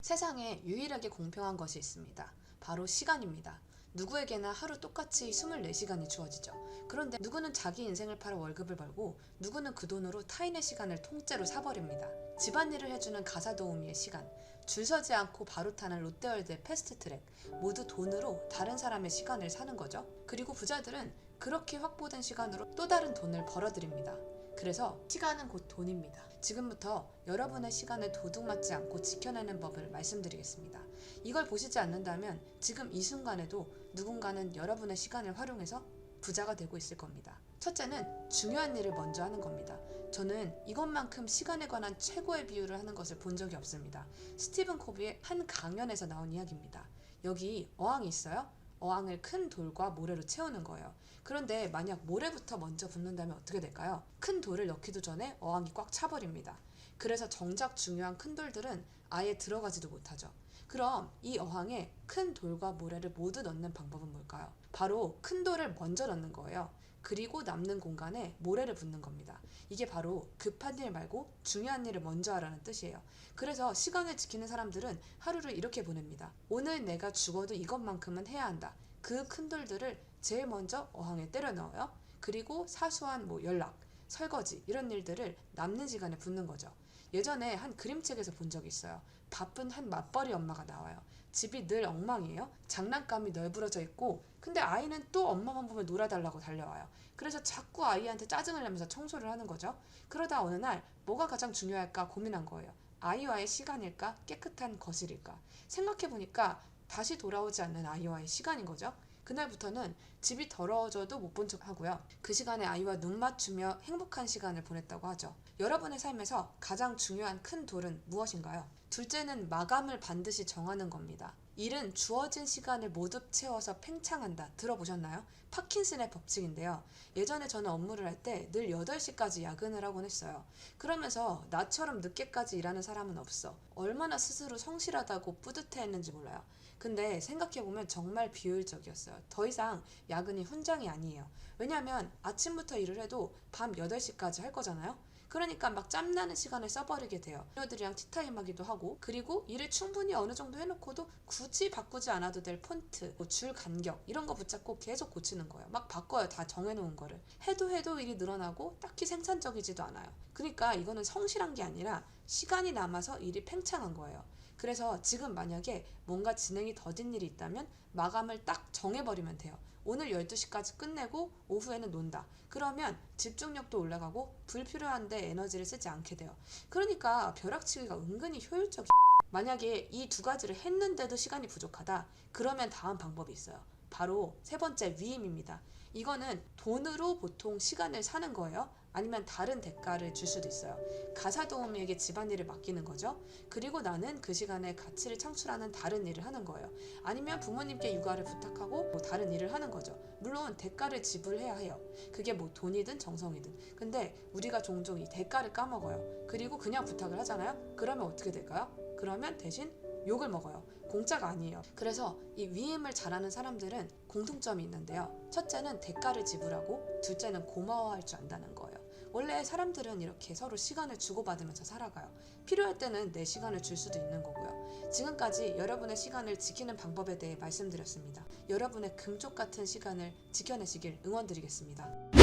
세상에 유일하게 공평한 것이 있습니다. 바로 시간입니다. 누구에게나 하루 똑같이 24시간이 주어지죠. 그런데 누구는 자기 인생을 팔아 월급을 벌고 누구는 그 돈으로 타인의 시간을 통째로 사버립니다. 집안일을 해주는 가사도우미의 시간, 줄 서지 않고 바로 타는 롯데월드의 패스트트랙, 모두 돈으로 다른 사람의 시간을 사는 거죠. 그리고 부자들은 그렇게 확보된 시간으로 또 다른 돈을 벌어들입니다. 그래서 시간은 곧 돈입니다. 지금부터 여러분의 시간을 도둑맞지 않고 지켜내는 법을 말씀드리겠습니다. 이걸 보시지 않는다면 지금 이 순간에도 누군가는 여러분의 시간을 활용해서 부자가 되고 있을 겁니다. 첫째는 중요한 일을 먼저 하는 겁니다. 저는 이것만큼 시간에 관한 최고의 비유를 하는 것을 본 적이 없습니다. 스티븐 코비의 한 강연에서 나온 이야기입니다. 여기 어항이 있어요. 어항을 큰 돌과 모래로 채우는 거예요. 그런데 만약 모래부터 먼저 붓는다면 어떻게 될까요? 큰 돌을 넣기도 전에 어항이 꽉 차버립니다. 그래서 정작 중요한 큰 돌들은 아예 들어가지도 못하죠. 그럼 이 어항에 큰 돌과 모래를 모두 넣는 방법은 뭘까요? 바로 큰 돌을 먼저 넣는 거예요. 그리고 남는 공간에 모래를 붓는 겁니다. 이게 바로 급한 일 말고 중요한 일을 먼저 하라는 뜻이에요. 그래서 시간을 지키는 사람들은 하루를 이렇게 보냅니다. 오늘 내가 죽어도 이것만큼은 해야 한다. 그 큰 돌들을 제일 먼저 어항에 때려 넣어요. 그리고 사소한 연락, 설거지 이런 일들을 남는 시간에 붓는 거죠. 예전에 한 그림책에서 본 적이 있어요. 바쁜 한 맞벌이 엄마가 나와요. 집이 늘 엉망이에요. 장난감이 널브러져 있고 근데 아이는 또 엄마만 보면 놀아달라고 달려와요. 그래서 자꾸 아이한테 짜증을 내면서 청소를 하는 거죠. 그러다 어느 날 뭐가 가장 중요할까 고민한 거예요. 아이와의 시간일까? 깨끗한 거실일까? 생각해보니까 다시 돌아오지 않는 아이와의 시간인 거죠. 그날부터는 집이 더러워져도 못 본 척 하고요. 그 시간에 아이와 눈 맞추며 행복한 시간을 보냈다고 하죠. 여러분의 삶에서 가장 중요한 큰 돌은 무엇인가요? 둘째는 마감을 반드시 정하는 겁니다. 일은 주어진 시간을 모두 채워서 팽창한다. 들어보셨나요? 파킨슨의 법칙인데요. 예전에 저는 업무를 할 때 늘 8시까지 야근을 하곤 했어요. 그러면서 나처럼 늦게까지 일하는 사람은 없어. 얼마나 스스로 성실하다고 뿌듯해했는지 몰라요. 근데 생각해보면 정말 비효율적이었어요. 더 이상 야근이 훈장이 아니에요. 왜냐면 아침부터 일을 해도 밤 8시까지 할 거잖아요. 그러니까 막 짬나는 시간을 써버리게 돼요. 동료들이랑 티타임 하기도 하고, 그리고 일을 충분히 어느 정도 해놓고도 굳이 바꾸지 않아도 될 폰트, 줄 간격 이런 거 붙잡고 계속 고치는 거예요. 막 바꿔요. 다 정해놓은 거를. 해도 일이 늘어나고 딱히 생산적이지도 않아요. 그러니까 이거는 성실한 게 아니라 시간이 남아서 일이 팽창한 거예요. 그래서 지금 만약에 뭔가 진행이 더딘 일이 있다면 마감을 딱 정해버리면 돼요. 오늘 12시까지 끝내고 오후에는 논다. 그러면 집중력도 올라가고 불필요한데 에너지를 쓰지 않게 돼요. 그러니까 벼락치기가 은근히 효율적이에요. 만약에 이 두 가지를 했는데도 시간이 부족하다. 그러면 다음 방법이 있어요. 바로 세 번째 위임입니다. 이거는 돈으로 보통 시간을 사는 거예요. 아니면 다른 대가를 줄 수도 있어요. 가사도우미에게 집안일을 맡기는 거죠. 그리고 나는 그 시간에 가치를 창출하는 다른 일을 하는 거예요. 아니면 부모님께 육아를 부탁하고 다른 일을 하는 거죠. 물론 대가를 지불해야 해요. 그게 돈이든 정성이든. 근데 우리가 종종 이 대가를 까먹어요. 그리고 그냥 부탁을 하잖아요. 그러면 어떻게 될까요? 그러면 대신 욕을 먹어요. 공짜가 아니에요. 그래서 이 위임을 잘하는 사람들은 공통점이 있는데요. 첫째는 대가를 지불하고 둘째는 고마워할 줄 안다는 거예요. 원래 사람들은 이렇게 서로 시간을 주고받으면서 살아가요. 필요할 때는 내 시간을 줄 수도 있는 거고요. 지금까지 여러분의 시간을 지키는 방법에 대해 말씀드렸습니다. 여러분의 금쪽 같은 시간을 지켜내시길 응원드리겠습니다.